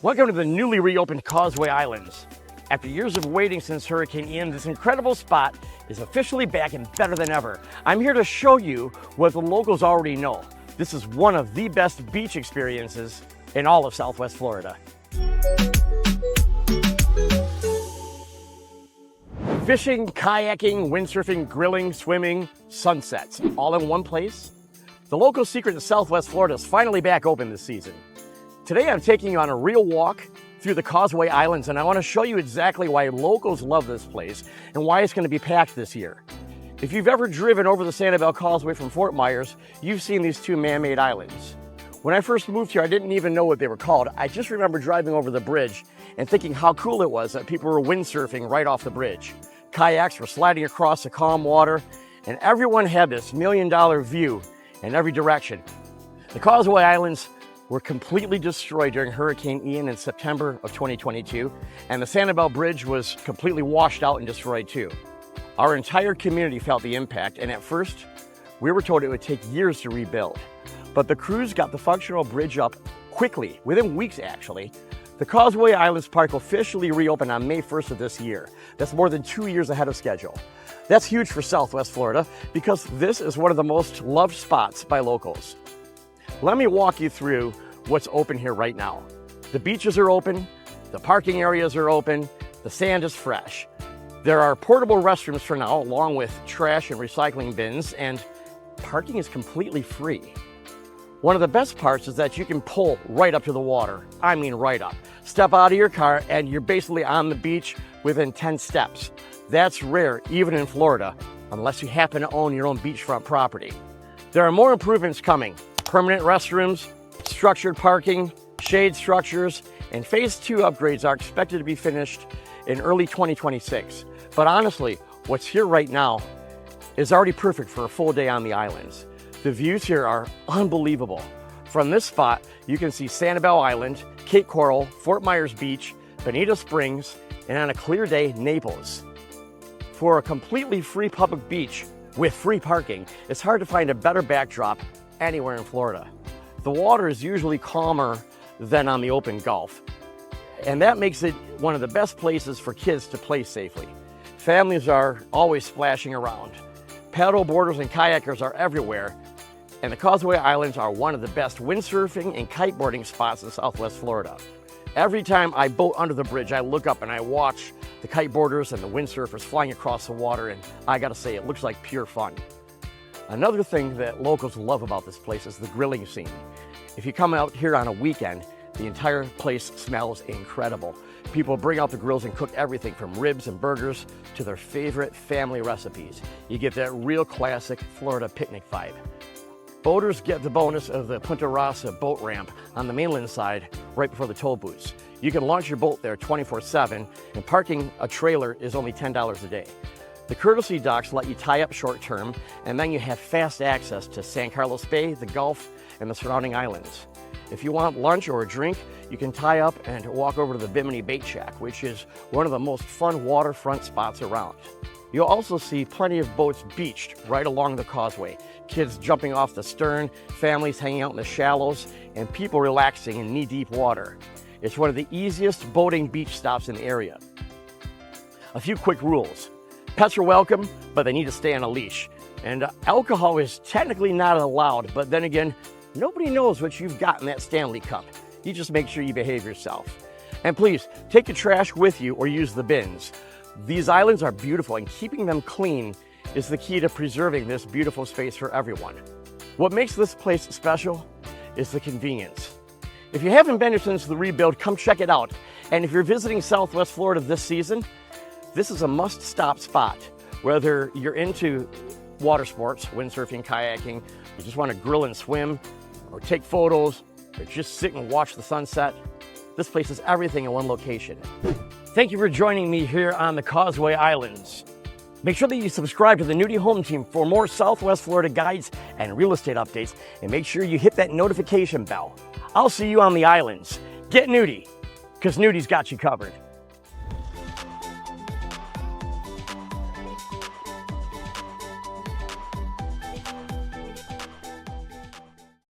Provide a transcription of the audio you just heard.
Welcome to the newly reopened Causeway Islands. After years of waiting since Hurricane Ian, this incredible spot is officially back and better than ever. I'm here to show you what the locals already know. This is one of the best beach experiences in all of Southwest Florida. Fishing, kayaking, windsurfing, grilling, swimming, sunsets, all in one place. The local secret in Southwest Florida is finally back open this season. Today I'm taking you on a real walk through the Causeway Islands, and I want to show you exactly why locals love this place and why it's going to be packed this year. If you've ever driven over the Sanibel Causeway from Fort Myers, you've seen these two man-made islands. When I first moved here, I didn't even know what they were called. I just remember driving over the bridge and thinking how cool it was that people were windsurfing right off the bridge. Kayaks were sliding across the calm water, and everyone had this million-dollar view in every direction. The Causeway Islands were completely destroyed during Hurricane Ian in September of 2022, and the Sanibel Bridge was completely washed out and destroyed too. Our entire community felt the impact, and at first, we were told it would take years to rebuild. But the crews got the functional bridge up quickly, within weeks actually. The Causeway Islands Park officially reopened on May 1st of this year. That's more than 2 years ahead of schedule. That's huge for Southwest Florida because this is one of the most loved spots by locals. Let me walk you through what's open here right now. The beaches are open, the parking areas are open, the sand is fresh. There are portable restrooms for now, along with trash and recycling bins, and parking is completely free. One of the best parts is that you can pull right up to the water. I mean right up. Step out of your car and you're basically on the beach within 10 steps. That's rare, even in Florida, unless you happen to own your own beachfront property. There are more improvements coming. Permanent restrooms, structured parking, shade structures, and Phase 2 upgrades are expected to be finished in early 2026. But honestly, what's here right now is already perfect for a full day on the islands. The views here are unbelievable. From this spot, you can see Sanibel Island, Cape Coral, Fort Myers Beach, Bonita Springs, and on a clear day, Naples. For a completely free public beach with free parking, it's hard to find a better backdrop anywhere in Florida. The water is usually calmer than on the open Gulf, and that makes it one of the best places for kids to play safely. Families are always splashing around. Paddle boarders and kayakers are everywhere, and the Causeway Islands are one of the best windsurfing and kiteboarding spots in Southwest Florida. Every time I boat under the bridge, I look up and I watch the kiteboarders and the windsurfers flying across the water, and I gotta say, it looks like pure fun. Another thing that locals love about this place is the grilling scene. If you come out here on a weekend, the entire place smells incredible. People bring out the grills and cook everything from ribs and burgers to their favorite family recipes. You get that real classic Florida picnic vibe. Boaters get the bonus of the Punta Gorda boat ramp on the mainland side right before the toll booths. You can launch your boat there 24/7, and parking a trailer is only $10 a day. The courtesy docks let you tie up short term, and then you have fast access to San Carlos Bay, the Gulf, and the surrounding islands. If you want lunch or a drink, you can tie up and walk over to the Bimini Bait Shack, which is one of the most fun waterfront spots around. You'll also see plenty of boats beached right along the causeway. Kids jumping off the stern, families hanging out in the shallows, and people relaxing in knee-deep water. It's one of the easiest boating beach stops in the area. A few quick rules. Pets are welcome, but they need to stay on a leash. And alcohol is technically not allowed, but then again, nobody knows what you've got in that Stanley Cup. You just make sure you behave yourself. And please, take your trash with you or use the bins. These islands are beautiful, and keeping them clean is the key to preserving this beautiful space for everyone. What makes this place special is the convenience. If you haven't been here since the rebuild, come check it out. And if you're visiting Southwest Florida this season, this is a must-stop spot. Whether you're into water sports, windsurfing, kayaking, you just want to grill and swim, or take photos, or just sit and watch the sunset, this place is everything in one location. Thank you for joining me here on the Causeway Islands. Make sure that you subscribe to the Nudi Home Team for more Southwest Florida guides and real estate updates, and make sure you hit that notification bell. I'll see you on the islands. Get Nudi, because Nudi's got you covered.